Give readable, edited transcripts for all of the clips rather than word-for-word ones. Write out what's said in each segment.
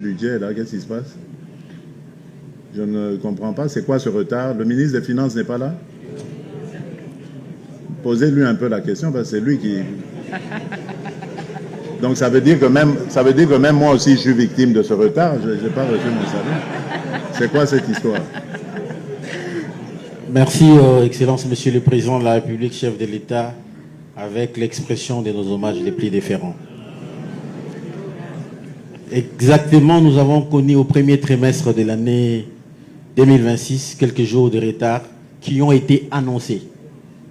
Budget, là, qu'est-ce qui se passe? Je ne comprends pas. C'est quoi ce retard? Le ministre des Finances n'est pas là? Posez-lui un peu la question, parce que c'est lui qui... Donc ça veut dire que même moi aussi, je suis victime de ce retard. Je n'ai pas reçu mon salaire. C'est quoi cette histoire? Merci, Excellence, Monsieur le Président de la République, chef de l'État, avec l'expression de nos hommages les plus déférents. Exactement, nous avons connu au premier trimestre de l'année 2026 quelques jours de retard qui ont été annoncés.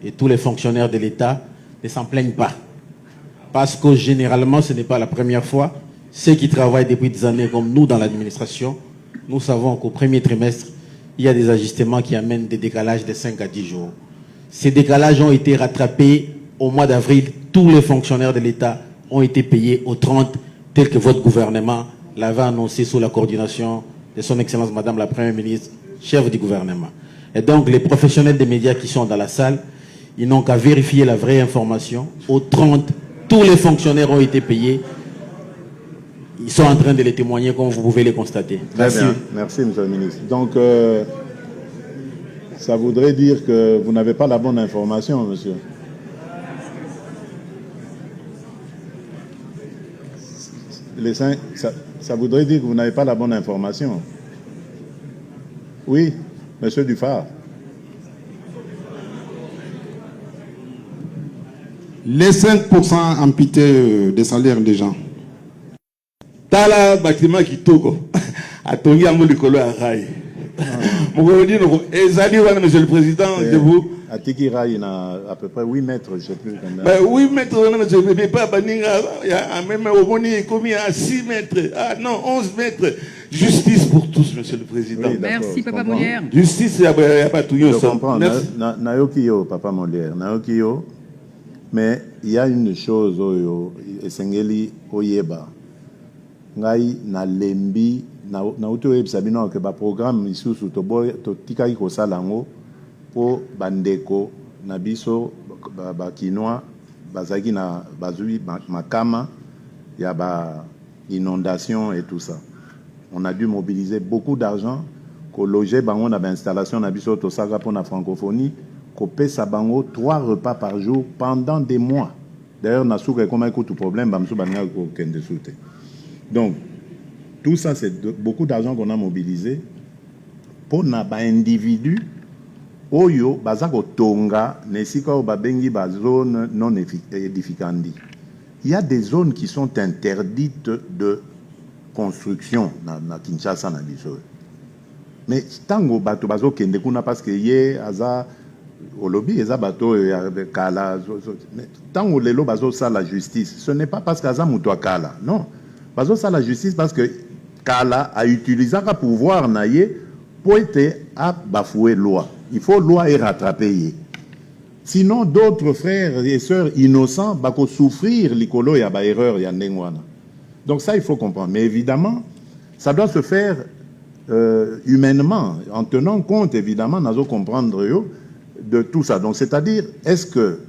Et tous les fonctionnaires de l'État ne s'en plaignent pas. Parce que généralement, ce n'est pas la première fois. Ceux qui travaillent depuis des années comme nous dans l'administration, nous savons qu'au premier trimestre, il y a des ajustements qui amènent des décalages de 5 à 10 jours. Ces décalages ont été rattrapés au mois d'avril. Tous les fonctionnaires de l'État ont été payés au 30, tel que votre gouvernement l'avait annoncé sous la coordination de son Excellence Madame la Première ministre, chef du gouvernement. Et donc, les professionnels des médias qui sont dans la salle, ils n'ont qu'à vérifier la vraie information. Au 30, tous les fonctionnaires ont été payés. Ils sont en train de les témoigner, comme vous pouvez les constater. Merci. Bien. Merci, Monsieur le ministre. Donc, ça voudrait dire que vous n'avez pas la bonne information, monsieur. Ça voudrait dire que vous n'avez pas la bonne information. Oui, monsieur Dufar. Les 5% amputés des salaires des gens. Tala bâtiment qui togo. A tongi amu likolo a rail. Monsieur le Président, de vous. À Tiki Rail, il y a à peu près 8 mètres, je ne sais plus combien. Ben, 8 mètres, je ne sais pas, il y a même au Boni, commis à 6 mètres. Ah non, 11 mètres. Justice pour tous, Monsieur le Président. Oui, merci, Papa Molière. Justice, il n'y a pas tout. Je comprends. Nayokiyo, Papa Molière. Nayokiyo. Mais il y a une chose, Esengeli Oyeba. Ngai na lembi, na uto ebisabino ke ba programme isusu to tika iko salango po bandeko na biso ba kinois bazaki na bazui makama ya ba inondation et tout ça. On a dû mobiliser beaucoup d'argent ko loger bango na ba installation na biso to saka pour la francophonie ko pesa bango 3 repas par jour pendant des mois. D'ailleurs na souka comme écoute tout problème bamsu banga ko kende soute. Donc tout ça, c'est beaucoup d'argent qu'on a mobilisé pour les individus oyo bazako tonga nesika o babengi ba zone non édificandi. Il y a des zones qui sont interdites de construction na Kinshasa na biso. Mais tango bato bazo kende kuna parce que ye aza olobi eza bato ya kala tango lelo bazo sa la justice, ce n'est pas parce que aza muto kala, non. Bazo sa la justice parce que Kala a utilisé un pouvoir pour bafouer loi. Il faut loi et rattraper. Sinon, d'autres frères et sœurs innocents vont souffrir l'icolo et à erreur ya ndengwana. Donc ça, il faut comprendre. Mais évidemment, ça doit se faire humainement, en tenant compte, évidemment, nous comprendre de tout ça. Donc, c'est-à-dire, est-ce que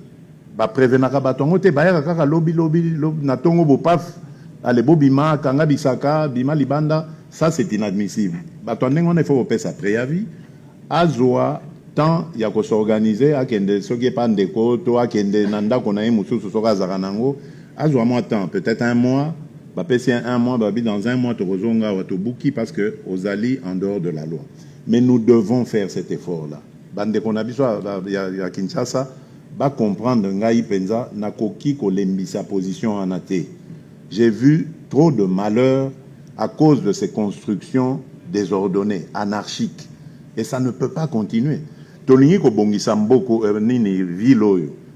prévenir batongote baera lobby na tongo bopaf allez bobima kanga bisaka bima libanda, ça c'est inadmissible. Batondeng on il faut payer sa préavis azoa tant ya ko s'organiser akende soki pandeko to akende nanda kona ye mususu soka zaranango azoa moi temps peut-être un mois ba pesi un mois babi dans un mois to kozonga wa to buki parce que aux alliés en dehors de la loi. Mais nous devons faire cet effort là. Bande kona biso ya Kinshasa ba comprendre ngai penza na koki ko lembisa position en athée. J'ai vu trop de malheurs à cause de ces constructions désordonnées, anarchiques. Et ça ne peut pas continuer.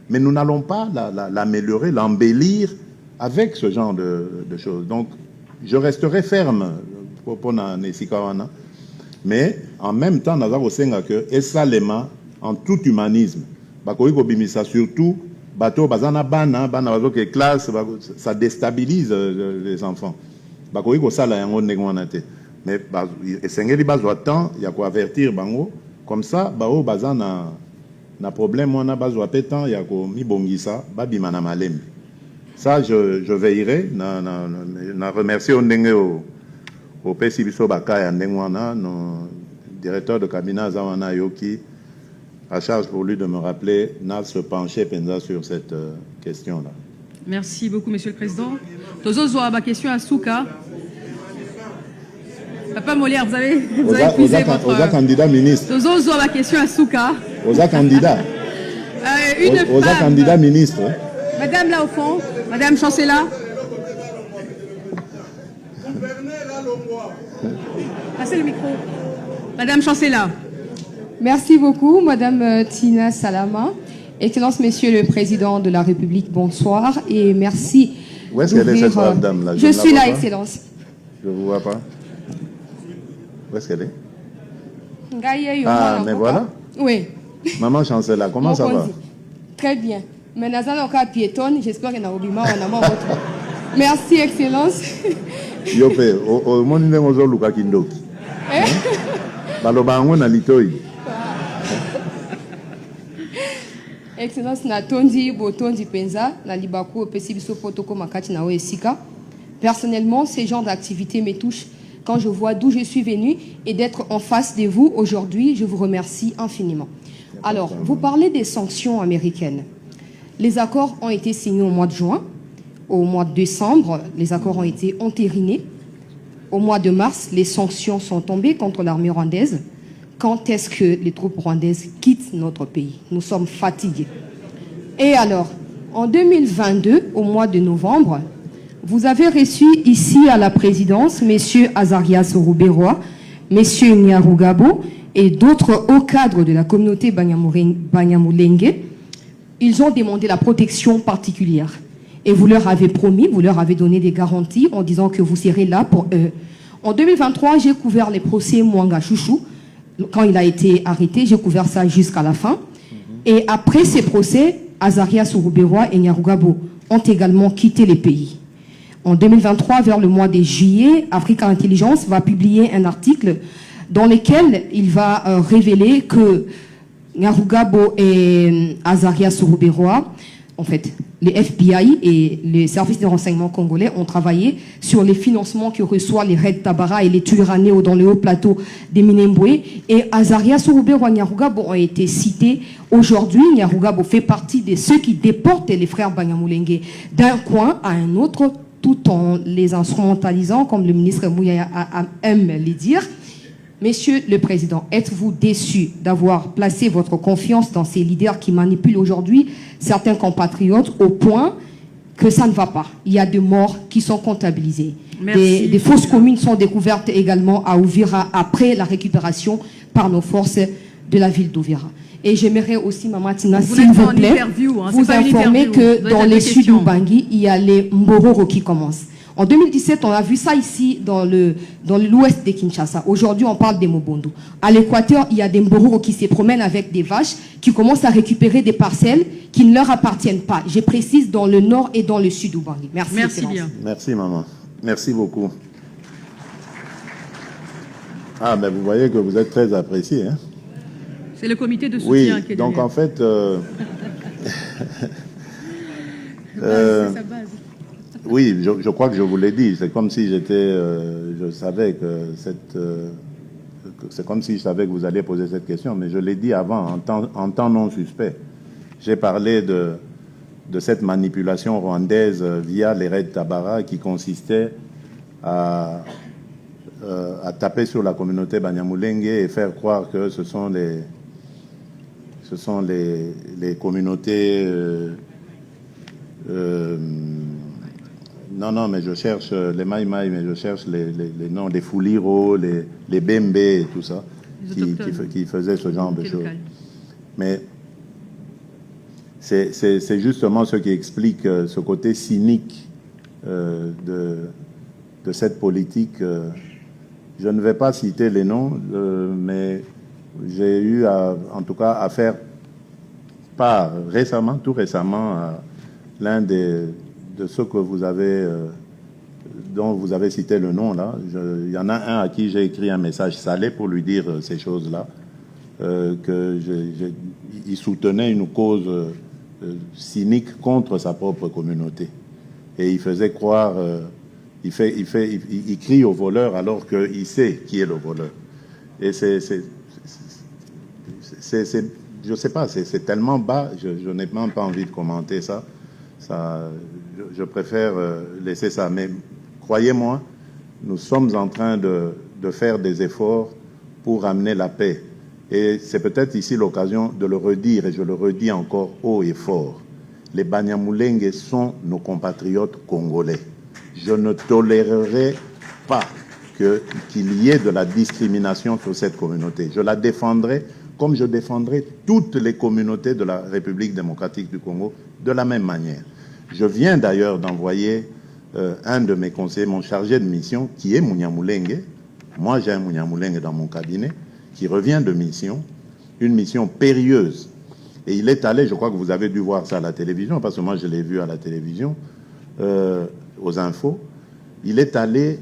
Mais nous n'allons pas l'améliorer, l'embellir avec ce genre de choses. Donc, je resterai ferme pour Nesikawana. Mais en même temps, nous avons que Esalema, en tout humanisme, surtout, bateau bazana bana bazo que classe ça déstabilise les enfants bako iko sala yango ndengwana te mais esengeli bazwa temps ya ko avertir bango comme ça bao bazana na problème on a bazwa temps ya ko mibongisa babima na malembe ça je veillerai na remercier ndenge au PCBSO Baka et Ndengwana, nos directeurs de cabinet Zawana Yoki, à charge pour lui de me rappeler, n'a se pencher Penza sur cette question-là. Merci beaucoup, Monsieur le Président. Tozo ma question à Souka. Papa Molière, vous avez épuisé votre... Oza candidat ministre. Tozo ma question à Souka. Oza candidat. Une Oza femme... candidat ministre. Madame là au fond, Madame Chancela. Passez le micro. Madame Chancela. Merci beaucoup, Madame Tina Salama. Excellence, Monsieur le Président de la République, bonsoir et merci. Où est-ce qu'elle est cette dame là? Je suis là, Excellence. Je ne vous vois pas. Où est-ce qu'elle est? Ah, mais voilà. Oui. Maman Chancela, comment ça va? Très bien. Mais Nazana Oka piétonne, j'espère qu'elle a oublié votre. Merci, Excellence. Yopé, au monde de Mozo Luka Kindoki. Balobango na litoi. Excellence Natondi Botondi Penza, na Libako Pesibiso Potoko Makati na Oesika. Personnellement, ces genres d'activités me touchent quand je vois d'où je suis venu et d'être en face de vous aujourd'hui. Je vous remercie infiniment. Alors, vous parlez des sanctions américaines. Les accords ont été signés au mois de juin. Au mois de décembre, les accords ont été entérinés. Au mois de mars, les sanctions sont tombées contre l'armée rwandaise. Quand est-ce que les troupes rwandaises quittent notre pays? Nous sommes fatigués. Et alors, en 2022, au mois de novembre, vous avez reçu ici à la présidence M. Azarias Rouberoa, M. Nyarugabo et d'autres hauts cadres de la communauté Banyamulenge. Ils ont demandé la protection particulière. Et vous leur avez promis, vous leur avez donné des garanties en disant que vous serez là pour eux. En 2023, j'ai couvert les procès Mwanga Chouchou. Quand il a été arrêté, j'ai couvert ça jusqu'à la fin. Et après ces procès, Azarias Rouberoa et Nyarugabo ont également quitté les pays. En 2023, vers le mois de juillet, Africa Intelligence va publier un article dans lequel il va révéler que Nyarugabo et Azarias Rouberoa, en fait, les FBI et les services de renseignement congolais ont travaillé sur les financements que reçoivent les Red Tabara et les Twirwaneho dans le haut plateau des Minembwe. Et Azarias Rouberoa et Nyarugabo ont été cités. Aujourd'hui, Nyarugabo fait partie de ceux qui déportent les frères Banyamulenge d'un coin à un autre, tout en les instrumentalisant, comme le ministre Mouyaya aime le dire. Monsieur le Président, êtes-vous déçu d'avoir placé votre confiance dans ces leaders qui manipulent aujourd'hui certains compatriotes au point que ça ne va pas? Il y a des morts qui sont comptabilisées. Des fausses communes sont découvertes également à Ouvira après la récupération par nos forces de la ville d'Ouvira. Et j'aimerais aussi, Maman Tina, s'il vous plaît, vous informer que dans les sud d'Ubangi, il y a les Mbororo qui commencent. En 2017, on a vu ça ici dans l'ouest de Kinshasa. Aujourd'hui, on parle des Mobondo. À l'équateur, il y a des Mbororo qui se promènent avec des vaches, qui commencent à récupérer des parcelles qui ne leur appartiennent pas. Je précise dans le nord et dans le sud d'Ubangi. Merci. Merci bien. Merci, maman. Merci beaucoup. Ah, mais vous voyez que vous êtes très apprécié, hein? C'est le comité de soutien qui est donc derrière. en fait... c'est sa base. Oui, je crois que je vous l'ai dit. C'est comme si je savais que c'est comme si je savais que vous alliez poser cette question, mais je l'ai dit avant, en temps non suspect. J'ai parlé de cette manipulation rwandaise via les raids Tabara qui consistait à taper sur la communauté Banyamulenge et faire croire que ce sont les communautés... non, mais je cherche les Maïmaï, mais je cherche les noms, les Fouliro, les Bembe et tout ça, qui faisaient ce genre de choses. Mais c'est justement ce qui explique ce côté cynique de cette politique. Je ne vais pas citer les noms, mais j'ai eu en tout cas à faire part tout récemment, à l'un de ceux que vous avez, dont vous avez cité le nom là. Il y en a un à qui j'ai écrit un message salé pour lui dire ces choses-là, qu'il soutenait une cause cynique contre sa propre communauté. Et il faisait croire il crie au voleur alors qu'il sait qui est le voleur. Et je sais pas, c'est tellement bas, je n'ai même pas envie de commenter ça. Je préfère laisser ça. Mais croyez-moi, nous sommes en train de faire des efforts pour amener la paix. Et c'est peut-être ici l'occasion de le redire, et je le redis encore haut et fort. Les Banyamulenge sont nos compatriotes congolais. Je ne tolérerai pas qu'il y ait de la discrimination sur cette communauté. Je la défendrai comme je défendrai toutes les communautés de la République démocratique du Congo de la même manière. Je viens d'ailleurs d'envoyer un de mes conseillers, mon chargé de mission, qui est Munyamulenge. Moi, j'ai un Munyamulenge dans mon cabinet, qui revient de mission, une mission périlleuse. Et il est allé, je crois que vous avez dû voir ça à la télévision, parce que moi je l'ai vu à la télévision, aux infos, il est allé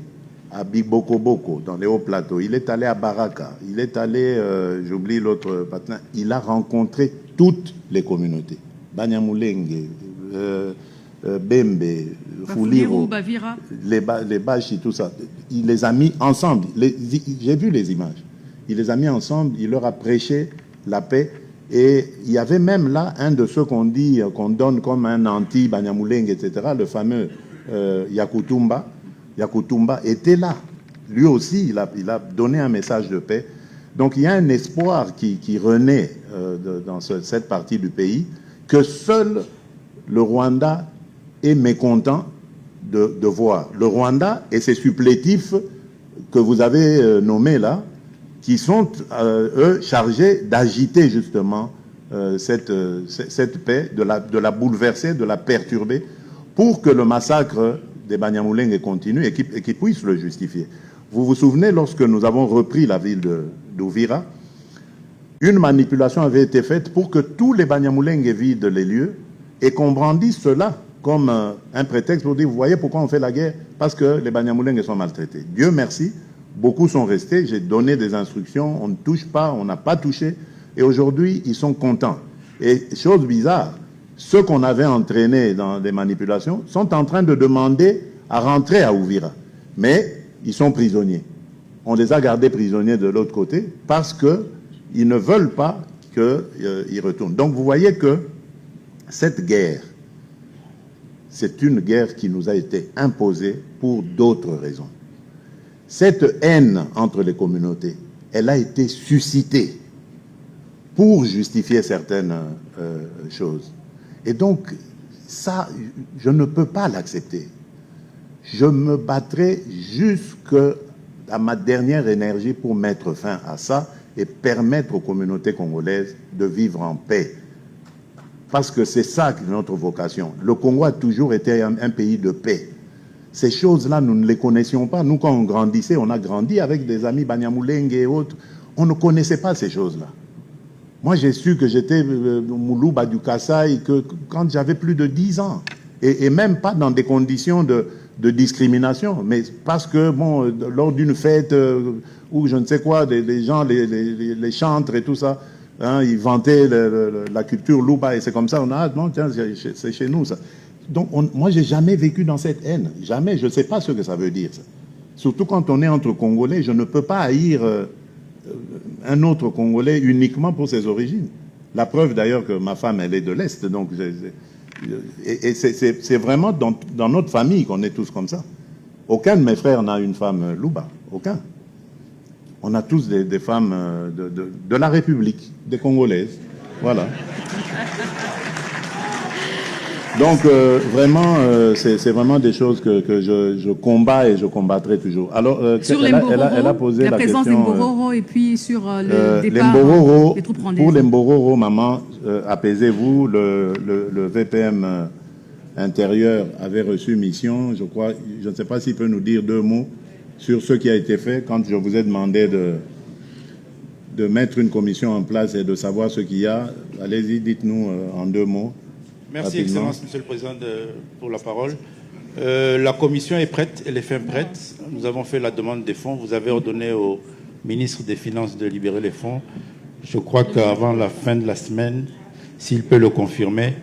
à Bibokoboko, dans les hauts plateaux, il est allé à Baraka, il est allé, j'oublie l'autre patin, il a rencontré toutes les communautés. Banyamulenge, Bembe, Fuliro, Bavira, les Bashi, tout ça. Il les a mis ensemble. J'ai vu les images. Il les a mis ensemble, il leur a prêché la paix. Et il y avait même là un de ceux qu'on dit, qu'on donne comme un anti-Banyamulenge, etc., le fameux Yakutumba. Yakutumba était là. Lui aussi, il a donné un message de paix. Donc il y a un espoir qui renaît dans cette partie du pays, que seul le Rwanda est mécontent de voir. Le Rwanda et ses supplétifs que vous avez nommés là, qui sont, eux, chargés d'agiter justement cette paix, de la bouleverser, de la perturber, pour que le massacre des Banyamulenge continue et qu'ils puissent le justifier. Vous vous souvenez, lorsque nous avons repris la ville d'Uvira, une manipulation avait été faite pour que tous les Banyamulenge vident les lieux et qu'on brandisse cela comme un prétexte pour dire, vous voyez pourquoi on fait la guerre? Parce que les Banyamulenge sont maltraités. Dieu merci, beaucoup sont restés, j'ai donné des instructions, on ne touche pas, on n'a pas touché, et aujourd'hui, ils sont contents. Et chose bizarre, ceux qu'on avait entraînés dans des manipulations sont en train de demander à rentrer à Uvira. Mais ils sont prisonniers. On les a gardés prisonniers de l'autre côté parce qu'ils ne veulent pas qu'ils retournent. Donc vous voyez que cette guerre, c'est une guerre qui nous a été imposée pour d'autres raisons. Cette haine entre les communautés, elle a été suscitée pour justifier certaines choses. Et donc, ça, je ne peux pas l'accepter. Je me battrai jusqu'à ma dernière énergie pour mettre fin à ça et permettre aux communautés congolaises de vivre en paix. Parce que c'est ça notre vocation. Le Congo a toujours été un pays de paix. Ces choses-là, nous ne les connaissions pas. Nous, quand on grandissait, on a grandi avec des amis Banyamulenge et autres. On ne connaissait pas ces choses-là. Moi, j'ai su que j'étais Moulouba du Kassai quand j'avais plus de 10 ans. Et même pas dans des conditions de discrimination, mais parce que, bon, lors d'une fête où je ne sais quoi, les gens, les chantres et tout ça, hein, ils vantaient la culture Louba, et c'est comme ça, on a, non, tiens, c'est chez nous, ça. Donc, moi, j'ai jamais vécu dans cette haine. Jamais. Je ne sais pas ce que ça veut dire, ça. Surtout quand on est entre Congolais, je ne peux pas haïr un autre Congolais uniquement pour ses origines. La preuve, d'ailleurs, que ma femme, elle est de l'Est, donc... Et c'est vraiment dans notre famille qu'on est tous comme ça. Aucun de mes frères n'a une femme Louba. Aucun. On a tous des femmes de la République, des Congolaises. Voilà. Donc, vraiment, c'est vraiment des choses que je combats et je combattrai toujours. Alors, sur elle a posé la présence des question... Mbororo et puis sur le départ des troupes rwandaises. Pour les Mbororo, maman, apaisez-vous. Le VPM intérieur avait reçu mission. Je crois, je ne sais pas s'il peut nous dire 2 mots sur ce qui a été fait quand je vous ai demandé de mettre une commission en place et de savoir ce qu'il y a. Allez-y, dites-nous en 2 mots. Merci, rapidement. Excellence, Monsieur le Président, pour la parole. La commission est prête, elle est fin prête. Nous avons fait la demande des fonds. Vous avez ordonné au ministre des Finances de libérer les fonds. Je crois qu'avant la fin de la semaine, s'il peut le confirmer,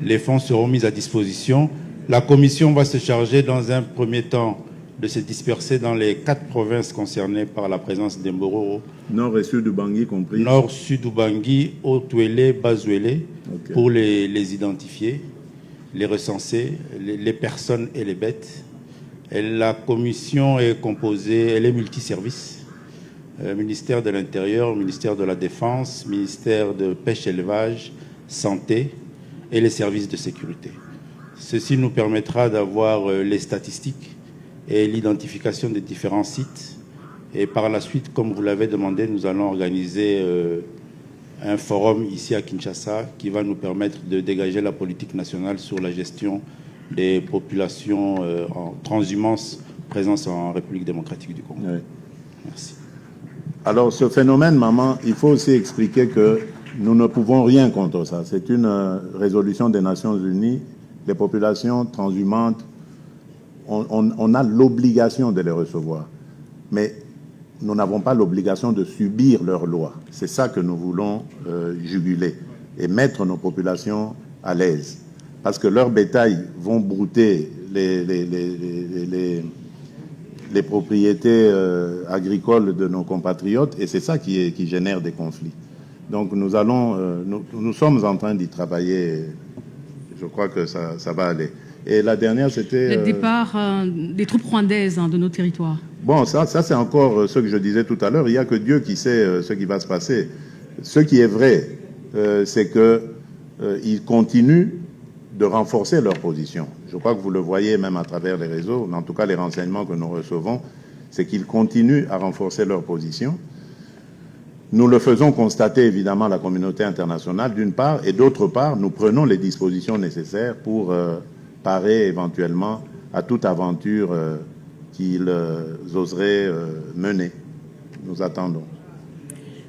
les fonds seront mis à disposition. La commission va se charger dans un premier temps de se disperser dans les 4 provinces concernées par la présence des Mbororo. Nord et sud du Bangui compris. Nord, sud du Bangui, Haut-Ouélé, Bas-Ouélé, Ok. pour les identifier, les recenser, les personnes et les bêtes. Et la commission est composée, elle est multiservice. Ministère de l'Intérieur, ministère de la Défense, ministère de Pêche et Élevage, Santé et les services de sécurité. Ceci nous permettra d'avoir les statistiques et l'identification des différents sites. Et par la suite, comme vous l'avez demandé, nous allons organiser un forum ici à Kinshasa qui va nous permettre de dégager la politique nationale sur la gestion des populations en transhumance présentes en République démocratique du Congo. Oui. Merci. Alors, ce phénomène, maman, il faut aussi expliquer que nous ne pouvons rien contre ça. C'est une résolution des Nations Unies. Les populations transhumantes, on a l'obligation de les recevoir. Mais nous n'avons pas l'obligation de subir leurs lois. C'est ça que nous voulons juguler et mettre nos populations à l'aise. Parce que leurs bétails vont brouter les propriétés agricoles de nos compatriotes et c'est ça qui génère des conflits. Donc nous sommes en train d'y travailler. Je crois que ça va aller. Et la dernière, c'était... Le départ des troupes rwandaises de nos territoires. Bon, ça c'est encore ce que je disais tout à l'heure. Il n'y a que Dieu qui sait ce qui va se passer. Ce qui est vrai, c'est qu'ils continuent de renforcer leur position. Je crois que vous le voyez même à travers les réseaux, en tout cas les renseignements que nous recevons, c'est qu'ils continuent à renforcer leur position. Nous le faisons constater évidemment à la communauté internationale d'une part, et d'autre part, nous prenons les dispositions nécessaires pour parer éventuellement à toute aventure qu'ils oseraient mener. Nous attendons.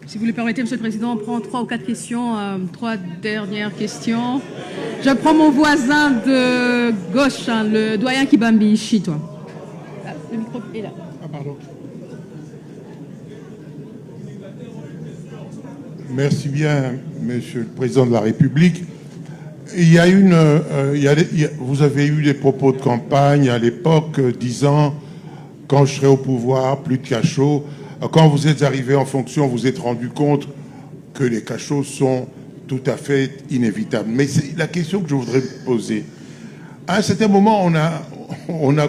Si vous le permettez, Monsieur le Président, on prend 3 ou 4 questions, 3 dernières questions. Je prends mon voisin de gauche, le doyen Kibambi Chitwa. Le micro est là. Ah, pardon. Merci bien, Monsieur le Président de la République. Vous avez eu des propos de campagne à l'époque disant « quand je serai au pouvoir, plus de cachots ». Quand vous êtes arrivé en fonction, vous êtes rendu compte que les cachots sont tout à fait inévitables. Mais c'est la question que je voudrais poser. À un certain moment, on a